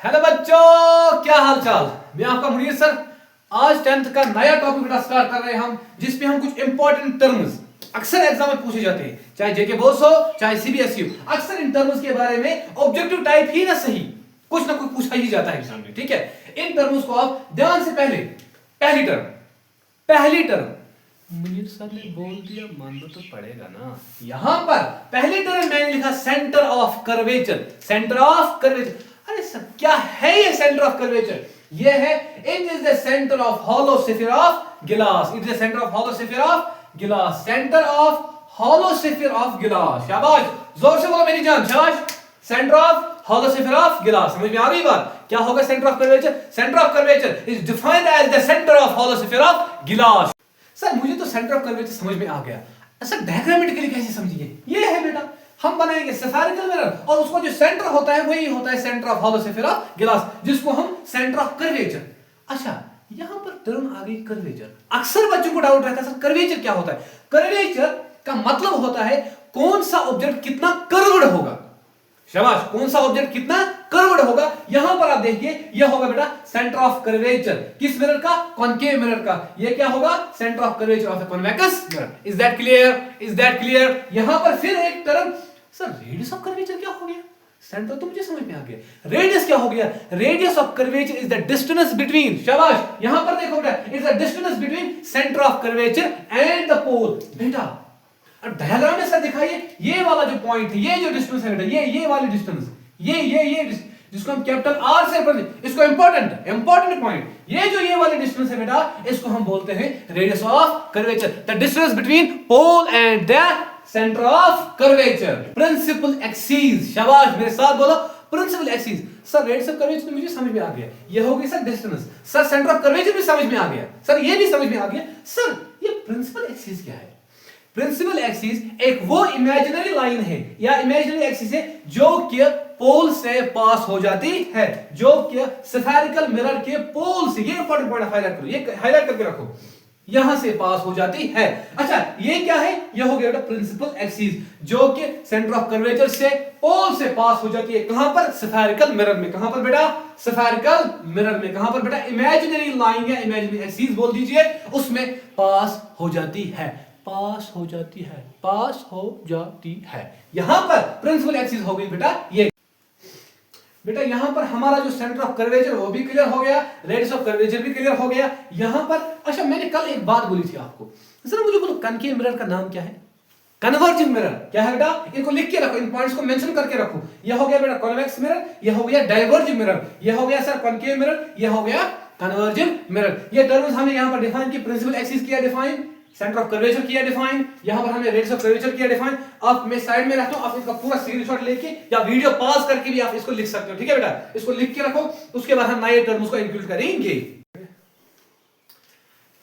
Hello बच्चों, क्या हाल चाल। मैं आपका मुनीर सर। आज 10th का नया टॉपिक बेटा स्टार्ट कर रहे हैं हम, जिसपे हम कुछ इंपॉर्टेंट टर्म्स अक्सर एग्जाम में पूछे जाते हैं, चाहे जेके बोर्ड्स हो चाहे सीबीएसई हो। अक्सर इन टर्म्स के बारे में ऑब्जेक्टिव टाइप ही ना सही कुछ ना कुछ पूछा ही जाता है एग्जाम में। ठीक है, इन टर्म्स को आप ध्यान से पहली टर्म मुनीर सर ने बोल दिया, मानना तो पड़ेगा ना। यहां पर पहली टर्म मैंने लिखा centre of curvature. Centre of curvature, अरे सर क्या है ये सेंटर ऑफ कर्वेचर? ये है it is the centre of hollow sphere of glass. It is the centre of hollow sphere of glass. Centre of hollow sphere of glass. शाबाश, जोर से बोलो मेरी जान, शाबाश। Centre of hollow sphere of glass. समझ में आ रही बात? क्या होगा centre of curvature? Centre of curvature is defined as the centre of hollow sphere of glass. Sir मुझे तो सेंटर ऑफ कर्वेचर समझ में आ गया, सर डायग्रामेटिकली कैसे समझिए? ये है बेटा, हम बनाएंगे स्फेरिकल मिरर और उसका जो सेंटर होता है वही होता है centre of hollow sphere of गिलास, जिसको हम सेंटर ऑफ कर्वेचर। अच्छा, यहां पर टर्म आ गई कर्वेचर। अक्सर बच्चों को डाउट रहता है सर कर्वेचर क्या होता है? कर्वेचर का मतलब होता है कौन सा ऑब्जेक्ट कितना कर्व्ड होगा। शाबाश, कौन सा ऑब्जेक्ट कितना कर्व्ड होगा। यहां पर आप देखिए, यह होगा बेटा सेंटर ऑफ कर्वेचर। किस मिरर का? कॉनकेव मिरर का। यह क्या होगा? Centre of curvature of a convex mirror. Is that clear? Is that clear? यहां पर फिर एक term, sir radius of curvature क्या हो गया? सेंटर तो मुझे समझ में आ गया, रेडियस क्या हो गया? Radius of curvature is the distance between, शाबाश, यहां पर देखो बेटा, is the distance between centre of curvature and the pole. बेटा अब डायग्राम में सर दिखाइए, ये वाला जो पॉइंट है, ये जो डिस्टेंस है बेटा, ये वाली डिस्टेंस, ये जिसको हम कैपिटल आर से पढ़ते, इसको इंपॉर्टेंट पॉइंट, ये वाली डिस्टेंस है बेटा, इसको हम बोलते हैं radius of curvature, the distance between pole and the centre of curvature. Principal axis, शाबाश, मेरे साथ बोलो principal axis. Sir radius of curvature तो मुझे समझ में आ गया, ये हो गई sir distance. Sir centre of curvature भी समझ में आ गया, सर ये भी समझ में आ गया। सर ये प्रिंसिपल एक्सिस क्या है? प्रिंसिपल एक्सिस एक वो इमेजिनरी लाइन है या इमेजिनरी एक्सिस है जो कि पोल से पास हो जाती है, जो कि स्फेरिकल मिरर के पोल से, ये इंपॉर्टेंट पॉइंट हाईलाइट करो, ये हाईलाइट करके रखो, यहां से पास हो जाती है। अच्छा, ये क्या है? ये हो गया बेटा प्रिंसिपल एक्सिस, जो कि सेंटर ऑफ कर्वेचर से पोल से पास हो जाती है। कहां पर? स्फेरिकल मिरर में। कहां पर बेटा? स्फेरिकल मिरर में। कहां पर बेटा? इमेजिनरी लाइन या इमेजिनरी एक्सिस बोल दीजिए, उसमें पास हो जाती है, पास हो जाती है, पास हो जाती है। यहां पर प्रिंसिपल एक्सिस हो गई बेटा ये। बेटा यहां पर हमारा जो सेंटर ऑफ कर्वेचर वो भी क्लियर हो गया, रेडियस ऑफ कर्वेचर भी क्लियर हो गया यहां पर। अच्छा, मैंने कल एक बात बोली थी आपको, जरा मुझे बोलो कनकेव मिरर का नाम क्या है? Converging mirror. क्या है बेटा? इनको लिख के रखो, इन पॉइंट्स को मेंशन करके रखो। यह हो गया बेटा कॉन्वेक्स मिरर, यह हो गया डाइवर्जिंग मिरर, यह हो गया सर कॉनकेव मिरर, यह हो गया कन्वर्जिंग मिरर। ये टर्म्स हमने यहां पर डिफाइन की। प्रिंसिपल एक्सिस किया डिफाइन, सेंटर ऑफ कर्वेचर किया डिफाइन, यहां पर हमने रेडियस ऑफ कर्वेचर किया डिफाइन। आप मैं साइड में रखता हूं, आप इसका पूरा स्क्रीनशॉट लेके या वीडियो पॉज करके भी आप इसको लिख सकते हो। ठीक है बेटा, इसको लिख के रखो, उसके बाद हम नए टर्म्स को इंक्लूड करेंगे।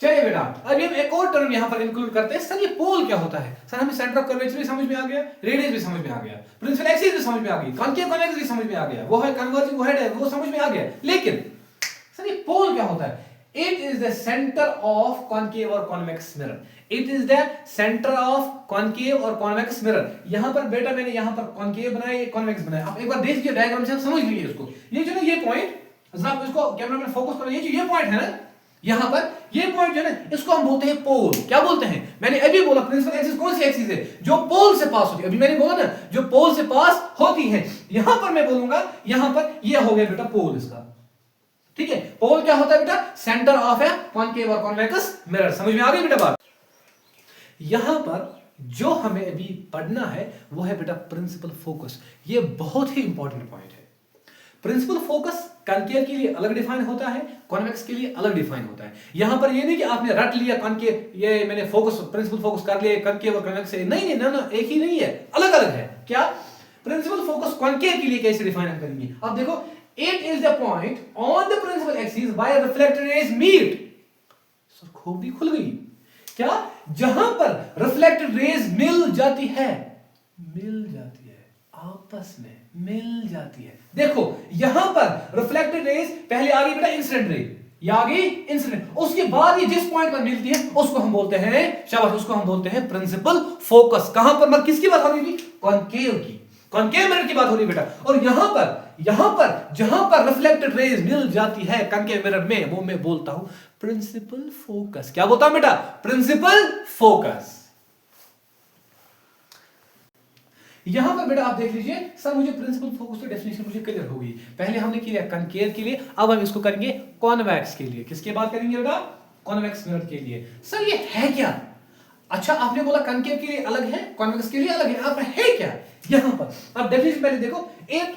चलिए बेटा, अब हम एक और टर्म यहां पर इंक्लूड करते हैं। सर ये पोल क्या होता है? सर हमें सेंटर ऑफ कर्वेचर भी समझ में आ गया, रेडियस भी समझ में आ गया, प्रिंसिपल एक्सिस भी समझ में आ गई, कॉनकेव कॉन्वेक्स भी समझ में आ गया, वो है कन्वर्जिंग, वो है वो समझ में आ गया। लेकिन सर ये पोल क्या होता है? It is the center of concave or convex mirror. It is the center of concave or convex mirror. यहां पर बेटा मैंने यहां पर concave बनाया, convex बनाया। आप एक बार देख लीजिए डायग्राम से, आप समझ लीजिए इसको। ये जो ना ये पॉइंट, जरा आप इसको कैमरा में फोकस करो, ये जो ये पॉइंट है ना, यहां पर ये पॉइंट जो है ना, इसको हम बोलते हैं पोल। क्या बोलते हैं? मैंने अभी बोला प्रिंसिपल एक्सिस कौन सी एक्सिस है? जो पोल से पास होती है। अभी मैंने बोला ना जो पोल से पास होती है। यहां पर मैं बोलूंगा, यहां पर ये हो गया बेटा पोल इसका। ठीक है, पोल क्या होता है बेटा? सेंटर ऑफ ए कॉनकेव और कॉन्वेक्स मिरर। समझ में आ गई बेटा बात? यहां पर जो हमें अभी पढ़ना है वो है बेटा प्रिंसिपल फोकस। ये बहुत ही इंपॉर्टेंट पॉइंट है। प्रिंसिपल फोकस कॉनकेव के लिए अलग डिफाइन होता है, कॉन्वेक्स के लिए अलग डिफाइन होता है। यहां पर ये नहीं कि आपने रट लिया कॉनकेव, ये मैंने फोकस प्रिंसिपल फोकस कर लिया कॉनकेव और कॉन्वेक्स से, नहीं नहीं, एक ही नहीं है, अलग अलग है। क्या प्रिंसिपल फोकस कॉनकेव के लिए कैसे डिफाइन करेंगे? अब देखो, it is the point on the principal axis by reflected rays meet। Sir खूबी खुल गई। क्या? जहां पर रिफ्लेक्टेड रेज मिल जाती है, आपस में मिल जाती है। देखो यहां पर रिफ्लेक्टेड रेज पहले आ गई बेटा इंसिडेंट रे, ये आ गई इंसिडेंट, उसके बाद ये जिस पॉइंट पर मिलती है उसको हम बोलते हैं, शाबाश, उसको हम बोलते हैं प्रिंसिपल फोकस। कहां पर? किसकी बात हो रही थी? कॉनकेव की। कॉनकेव मिरर की बात हो रही है बेटा। और यहां पर जहां पर रिफ्लेक्टेड रेज मिल जाती है कॉनकेव मिरर में, वो मैं बोलता हूं प्रिंसिपल फोकस। क्या बोलता हूं बेटा? Principal focus. यहां पर बेटा आप देख लीजिए, सर मुझे प्रिंसिपल फोकस की डेफिनेशन मुझे क्लियर हो गई। पहले हमने किया कॉनकेव के लिए, अब हम इसको करेंगे कॉन्वेक्स के लिए। किसके बात करेंगे बेटा? कॉन्वेक्स मिरर के लिए। सर ये है क्या? अच्छा आपने बोला कॉनकेव के लिए अलग है, कॉन्वेक्स के लिए अलग है, अब है क्या यहां पर? अब डेफिनेशन पहले देखो, it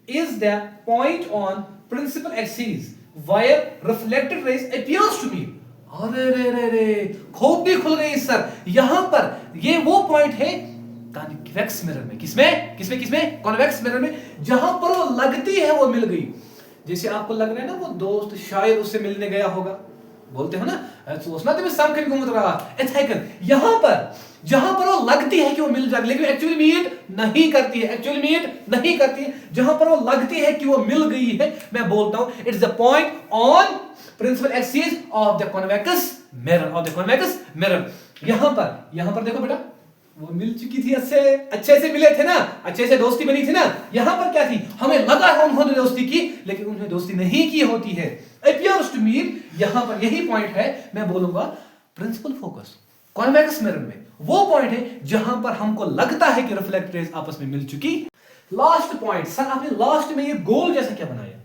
is the point on principal axis where reflected rays appears to me. अरे रे रे रे, खोपड़ी खुल गई सर। यहां पर ये वो पॉइंट है कॉन्वेक्स मिरर में। किसमें? कॉन्वेक्स मिरर में, जहां पर वो लगती है वो मिल गई। जैसे आपको लग रहा है ना वो दोस्त शायद उससे मिलने गया होगा, बोलते हो ना, सोचना तो मैं सब घूमत रहा। यहां पर जहां पर वो लगती है कि वो मिल जाएगी, लेकिन एक्चुअली मीट नहीं करती है। जहां पर वो लगती है कि वो मिल गई है, मैं बोलता हूं it's the point on principal axis of the convex mirror. यहां पर देखो बेटा, वो मिल चुकी थी, अच्छे से मिले थे ना, अच्छे से दोस्ती बनी थी ना। यहां पर क्या थी? हमें लगा उन्होंने दोस्ती की, लेकिन उन्होंने दोस्ती नहीं की होती है। appears to me, यहां पर यही पॉइंट है, मैं बोलूंगा प्रिंसिपल फोकस कॉन्वेक्स मिरर में वो पॉइंट है जहां पर हमको लगता है कि रिफ्लेक्ट रेज आपस में मिल चुकी। लास्ट पॉइंट, सर आपने लास्ट में ये गोल जैसा क्या बनाया?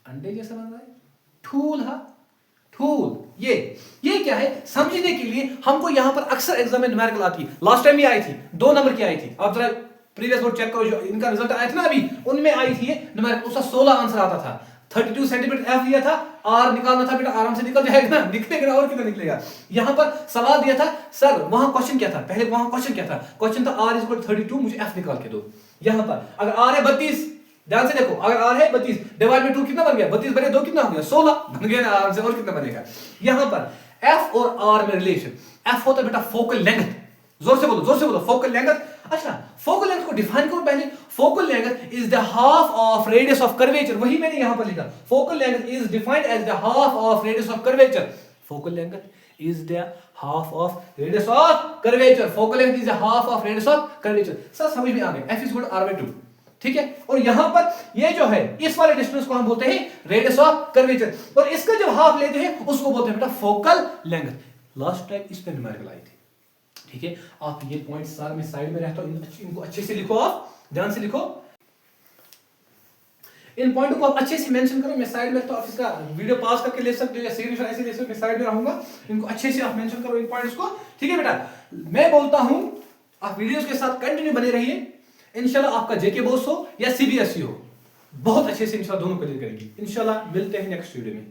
अंडे जैसा बन रहा है, ठूल। ये क्या है समझने के लिए हमको यहां पर अक्सर एग्जाम में न्यूमेरिकल आती है। लास्ट टाइम भी आई थी, 2 नंबर की आई थी। आप जरा प्रीवियस बोर्ड चेक करो, जो इनका रिजल्ट आया था ना अभी, उनमें आई थी न्यूमेरिकल, उसका 16 आंसर आता था। 32 सेंटीमीटर एफ दिया था, आर निकालना था बेटा, आराम से निकल जाएगा ना, निकलेगा और कितना निकलेगा। यहां पर सवाल दिया था सर, वहां क्वेश्चन क्या था? क्वेश्चन था आर इज इक्वल 32, मुझे एफ निकाल के दो। यहां पर अगर आर है 32, ध्यान से देखो, अगर आर है 32 डिवाइड बाय 2 कितना बन गया? 32 बटे 2 कितना हो गया? 16 बन गया ना आराम से, और कितना बनेगा? यहां पर एफ और आर में रिलेशन, एफ होता है बेटा फोकल लेंथ। जोर से बोलो फोकल लेंथ। अच्छा फोकल लेंथ को डिफाइन करो पहले। Focal length is the half of radius of curvature, वही मैंने यहां पर लिखा। Focal length is defined as the half of radius of curvature. Focal length is the half of radius of curvature. Focal length is the half of radius of curvature. Sir समझ में आ गया, F is equal to R by 2, ठीक है। और यहां पर ये जो है इस वाले डिस्टेंस को हम बोलते हैं रेडियस ऑफ कर्वेचर, और इसका जब हाफ लेते हैं उसको बोलते हैं बेटा फोकल लेंथ। लास्ट टाइम इस पे न्यूमेरिकल आई थी, ठीक है। आप ये पॉइंट सारे में साइड में रहता हूं, इनको अच्छे से लिखो, आप ध्यान से लिखो, इन पॉइंट को आप अच्छे से मेंशन करो। मैं साइड में रहता हूं, आप इसका वीडियो पॉज करके ले सकते हो या सीरीज ऐसे ले सकते हो, मैं साइड में रहूंगा। इनको अच्छे से आप मेंशन करो इन पॉइंट्स को, ठीक है बेटा। मैं बोलता हूं आप वीडियोस के साथ कंटिन्यू बने रहिए, इंशाल्लाह आपका जेके बोर्ड हो या सीबीएसई हो, बहुत अच्छे से इंशाल्लाह दोनों क्लियर करेंगे। इंशाल्लाह मिलते हैं नेक्स्ट वीडियो में।